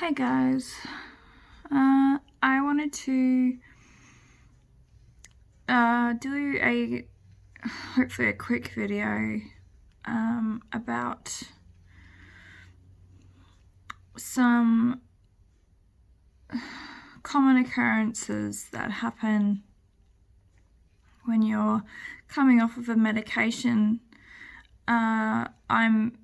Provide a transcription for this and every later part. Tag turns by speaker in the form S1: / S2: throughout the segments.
S1: Hey guys, I wanted to do hopefully a quick video about some common occurrences that happen when you're coming off of a medication. I'm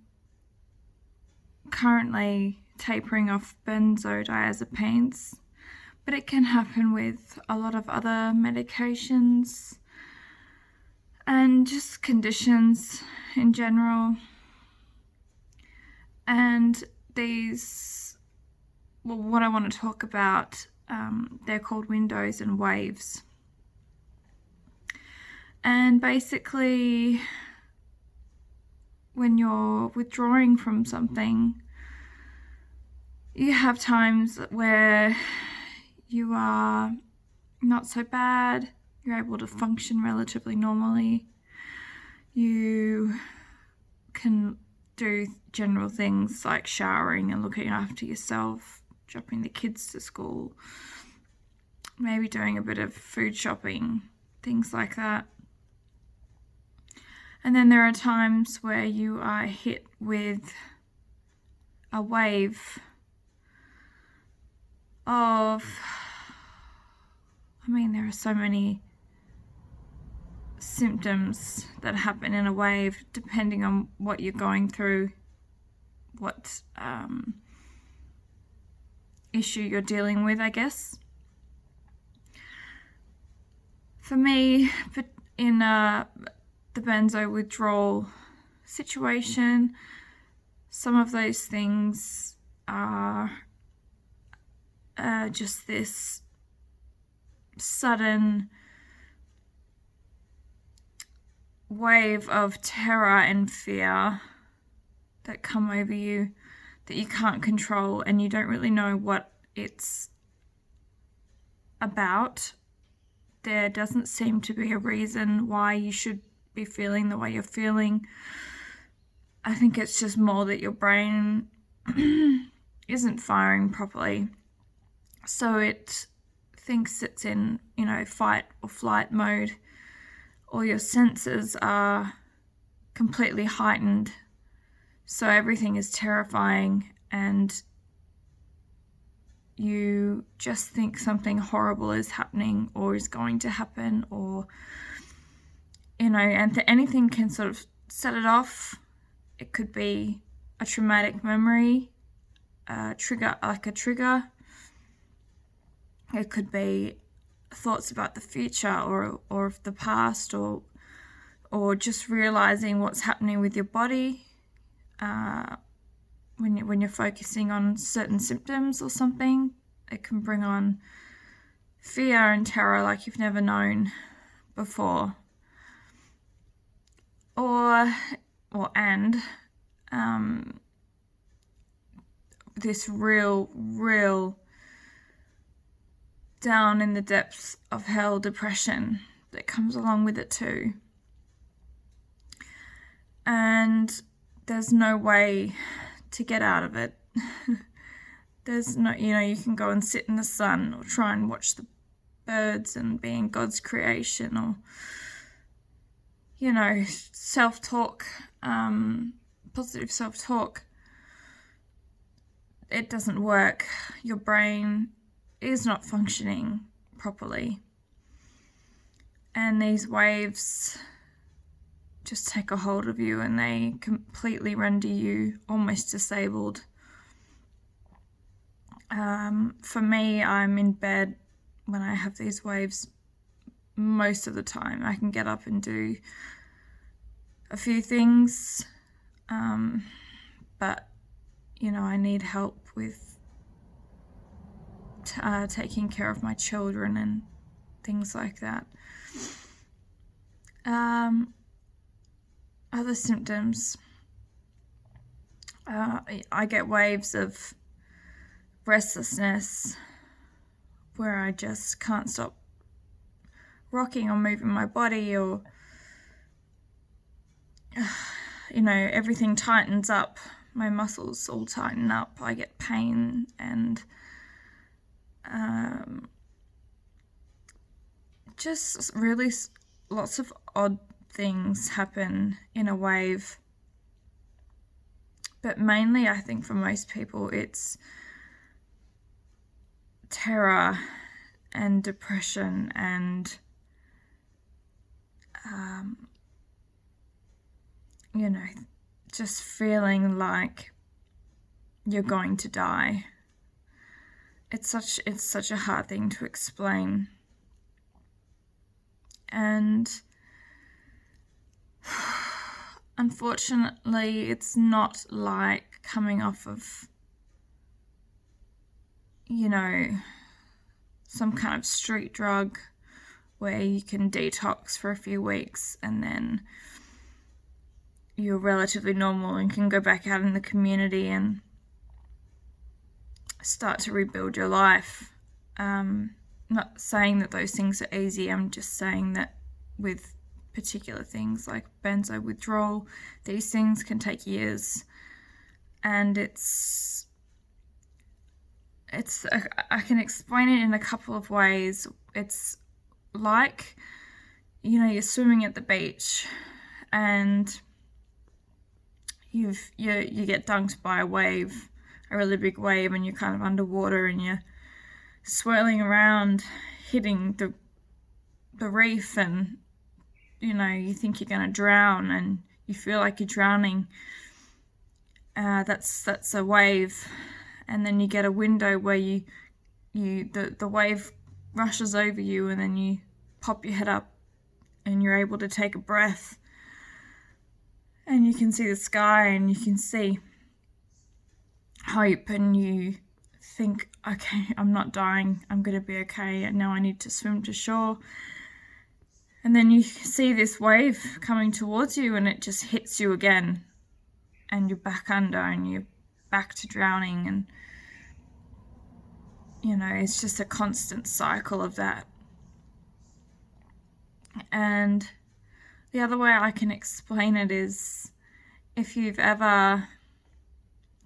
S1: currently tapering off benzodiazepines, but it can happen with a lot of other medications and just conditions in general. And what I want to talk about, they're called windows and waves. And basically, when you're withdrawing from something, you have times where you are not so bad, you're able to function relatively normally, you can do general things like showering and looking after yourself, dropping the kids to school, maybe doing a bit of food shopping, things like that. And then there are times where you are hit with a wave of, there are so many symptoms that happen in a wave depending on what you're going through, what issue you're dealing with, I guess. For me, in the benzo withdrawal situation, some of those things are just this sudden wave of terror and fear that come over you that you can't control, and you don't really know what it's about. There doesn't seem to be a reason why you should be feeling the way you're feeling. I think it's just more that your brain isn't firing properly. So it thinks it's in, fight or flight mode. All your senses are completely heightened. So everything is terrifying, and you just think something horrible is happening or is going to happen, or, and anything can sort of set it off. It could be a traumatic memory, a trigger. It could be thoughts about the future or of the past, or just realizing what's happening with your body when you're focusing on certain symptoms or something. It can bring on fear and terror like you've never known before, and this real down in the depths of hell depression that comes along with it too. And there's no way to get out of it. There's no, you can go and sit in the sun or try and watch the birds and be in God's creation, or, self-talk, positive self-talk. It doesn't work. Your brain is not functioning properly, and these waves just take a hold of you and they completely render you almost disabled. For me, I'm in bed when I have these waves most of the time. I can get up and do a few things, but I need help with taking care of my children and things like that. Other symptoms, I get waves of restlessness where I just can't stop rocking or moving my body, or everything tightens up. my muscles all tighten up. I get pain, and just really lots of odd things happen in a wave. But mainly, I think for most people, it's terror and depression and just feeling like you're going to die. It's such a hard thing to explain. And unfortunately, it's not like coming off of, some kind of street drug where you can detox for a few weeks and then you're relatively normal and can go back out in the community and start to rebuild your life. Not saying that those things are easy. I'm just saying that with particular things like benzo withdrawal, these things can take years, and I can explain it in a couple of ways. It's like, you're swimming at the beach and you get dunked by a wave, a really big wave, and you're kind of underwater and you're swirling around, hitting the reef, and you think you're going to drown and you feel like you're drowning. That's a wave. And then you get a window where the wave rushes over you, and then you pop your head up and you're able to take a breath, and you can see the sky and you can see hope, and you think, okay, I'm not dying, I'm going to be okay, and now I need to swim to shore. And then you see this wave coming towards you and it just hits you again, and you're back under and you're back to drowning, and it's just a constant cycle of that. And the other way I can explain it is, if you've ever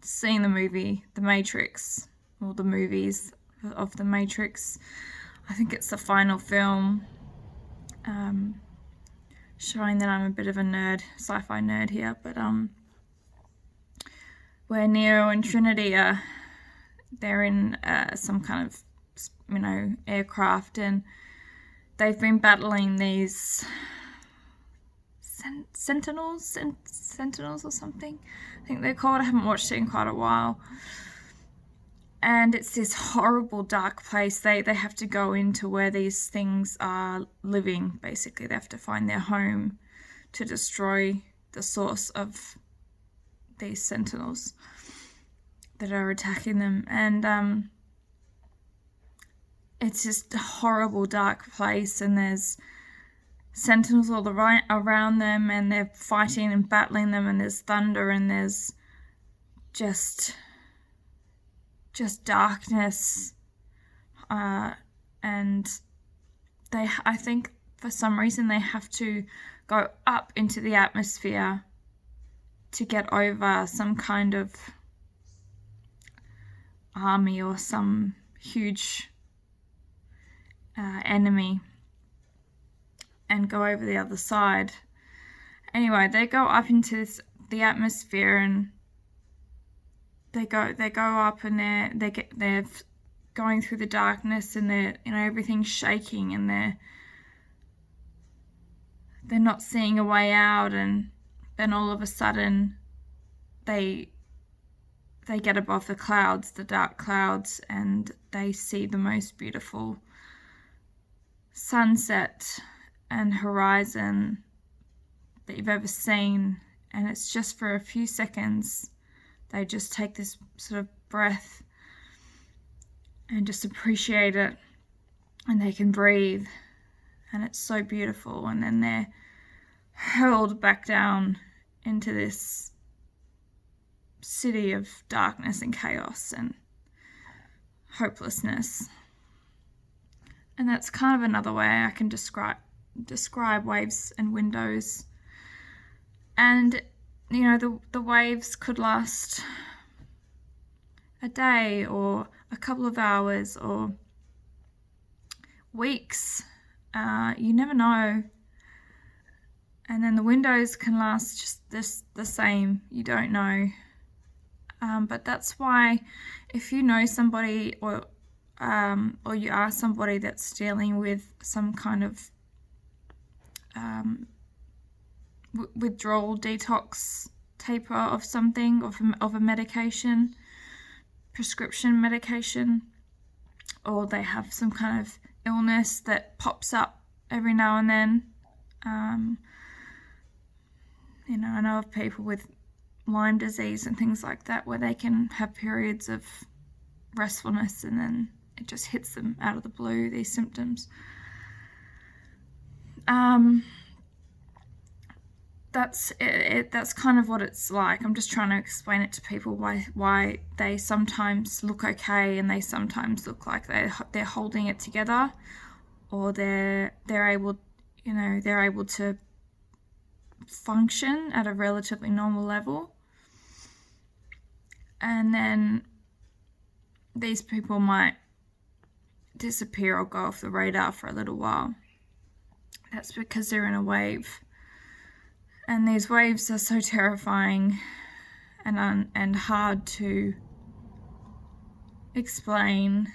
S1: seen the movie The Matrix, or the movies of The Matrix, I think it's the final film, showing that I'm a bit of a nerd, sci-fi nerd here, but where Neo and Trinity they're in some kind of, aircraft, and they've been battling these sentinels or something, I think they're called. I haven't watched it in quite a while. And it's this horrible dark place. They have to go into where these things are living, basically. They have to find their home to destroy the source of these sentinels that are attacking them. And it's just a horrible dark place, and there's sentinels all around them, and they're fighting and battling them, and there's thunder, and there's just darkness, and I think for some reason they have to go up into the atmosphere to get over some kind of army or some huge enemy, and go over the other side. Anyway, they go up into the atmosphere, and they go up, and they're going through the darkness, and they're everything's shaking, and they're not seeing a way out. And then all of a sudden they get above the clouds, the dark clouds, and they see the most beautiful sunset and horizon that you've ever seen. And it's just for a few seconds. They just take this sort of breath and just appreciate it, and they can breathe, and it's so beautiful. And then they're hurled back down into this city of darkness and chaos and hopelessness. And that's kind of another way I can describe waves and windows. And the waves could last a day or a couple of hours or weeks. You never know. And then the windows can last just the same. You don't know. But that's why if you know somebody or you are somebody that's dealing with some kind of withdrawal, detox, taper of something, of a medication, prescription medication, or they have some kind of illness that pops up every now and then. I know of people with Lyme disease and things like that where they can have periods of restfulness and then it just hits them out of the blue, these symptoms. That's it. That's kind of what it's like. I'm just trying to explain it to people why they sometimes look okay and they sometimes look like they're holding it together, or they're able to function at a relatively normal level, and then these people might disappear or go off the radar for a little while. That's because they're in a wave. And these waves are so terrifying and hard to explain.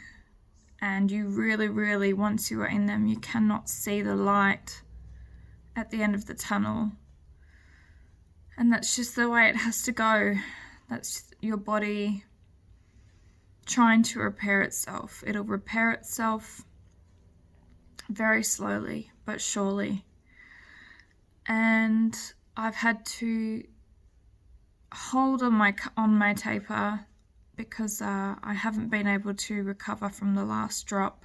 S1: And you really, really, once you are in them, you cannot see the light at the end of the tunnel. And that's just the way it has to go. That's your body trying to repair itself. It'll repair itself very slowly but surely. And I've had to hold on my taper because I haven't been able to recover from the last drop.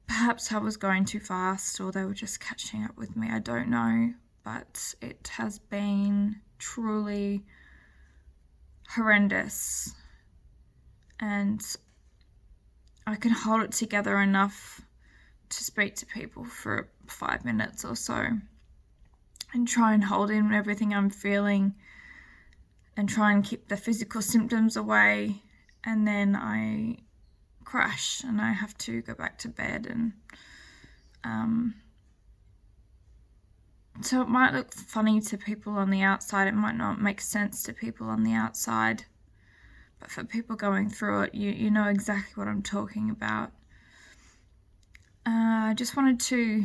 S1: Perhaps I was going too fast or they were just catching up with me. I don't know, but it has been truly horrendous. And I can hold it together enough to speak to people for 5 minutes or so and try and hold in everything I'm feeling and try and keep the physical symptoms away, and then I crash and I have to go back to bed. And so it might look funny to people on the outside, it might not make sense to people on the outside, but for people going through it, you know exactly what I'm talking about. I just wanted to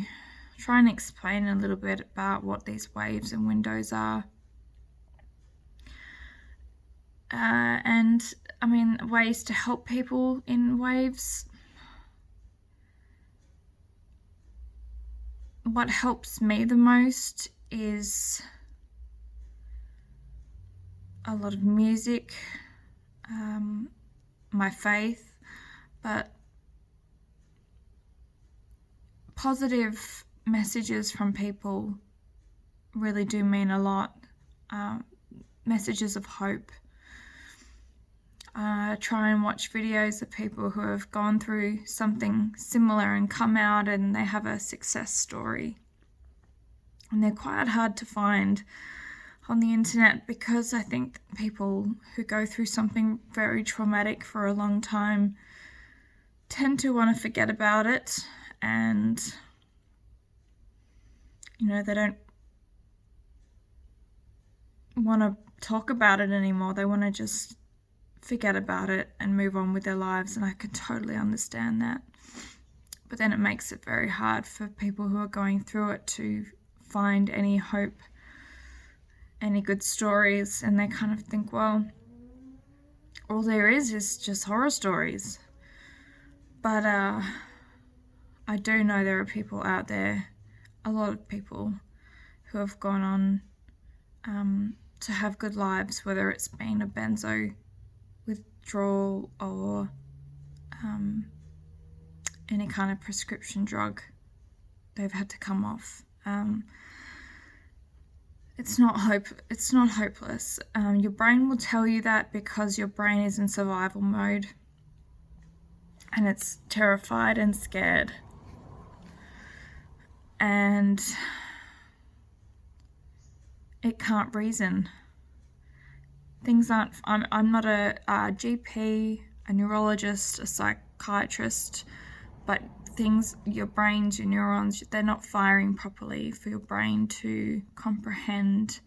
S1: try and explain a little bit about what these waves and windows are. And I mean, ways to help people in waves. What helps me the most is a lot of music, my faith, but positive messages from people really do mean a lot. Messages of hope. Try and watch videos of people who have gone through something similar and come out and they have a success story. And they're quite hard to find on the internet because I think people who go through something very traumatic for a long time tend to want to forget about it, and they don't want to talk about it anymore. They want to just forget about it and move on with their lives, and I can totally understand that. But then it makes it very hard for people who are going through it to find any hope, any good stories, and they kind of think, well, all there is just horror stories. But I do know there are people out there, a lot of people, who have gone on to have good lives, whether it's been a benzo withdrawal or any kind of prescription drug they've had to come off. It's not hopeless. Your brain will tell you that because your brain is in survival mode and it's terrified and scared. And it can't reason. Things aren't, I'm not a GP, a neurologist, a psychiatrist, but things, your brains, your neurons, they're not firing properly for your brain to comprehend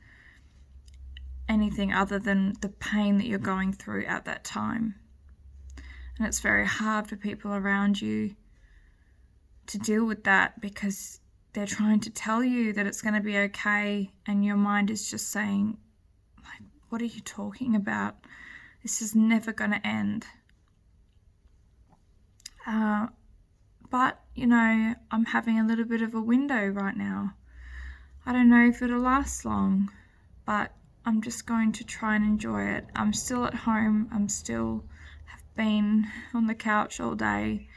S1: anything other than the pain that you're going through at that time. And it's very hard for people around you to deal with that, because they're trying to tell you that it's going to be okay, and your mind is just saying, like, what are you talking about? This is never going to end. But, you know, I'm having a little bit of a window right now. I don't know if it'll last long, but I'm just going to try and enjoy it. I'm still at home. I'm still have been on the couch all day,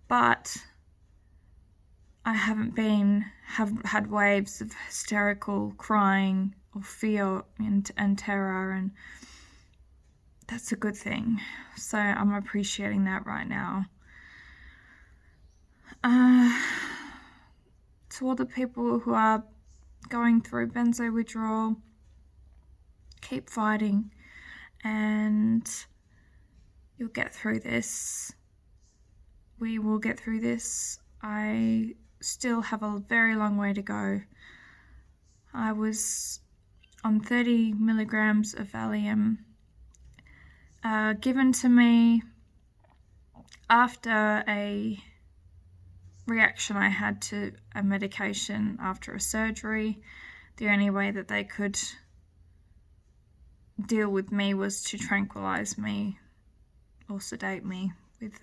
S1: but I haven't had waves of hysterical crying or fear and terror, and that's a good thing. So I'm appreciating that right now. To all the people who are going through benzo withdrawal, keep fighting, and you'll get through this. We will get through this. I still have a very long way to go. I was on 30 milligrams of Valium, given to me after a reaction I had to a medication after a surgery. The only way that they could deal with me was to tranquilize me or sedate me with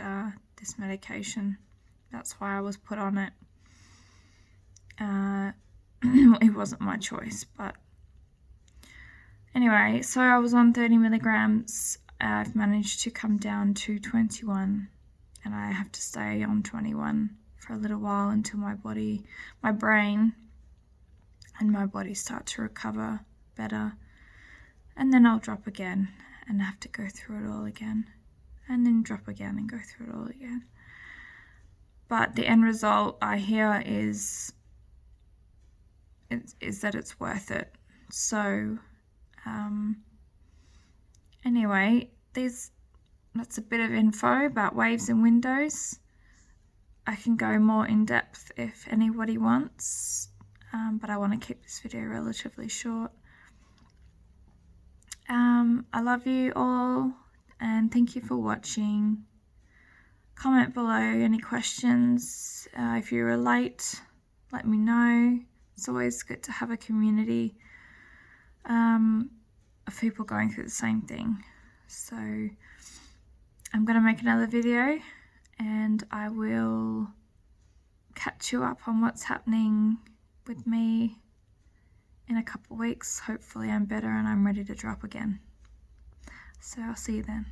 S1: this medication. That's why I was put on it. It wasn't my choice, but anyway, so I was on 30 milligrams. I've managed to come down to 21, and I have to stay on 21 for a little while until my brain and my body start to recover better, and then I'll drop again and have to go through it all again, and then drop again and go through it all again. But the end result I hear is that it's worth it. So anyway, that's a bit of info about waves and windows. I can go more in depth if anybody wants, but I want to keep this video relatively short. I love you all, and thank you for watching. Comment below any questions. If you relate, let me know. It's always good to have a community of people going through the same thing. So I'm going to make another video, and I will catch you up on what's happening with me in a couple of weeks. Hopefully I'm better and I'm ready to drop again. So I'll see you then.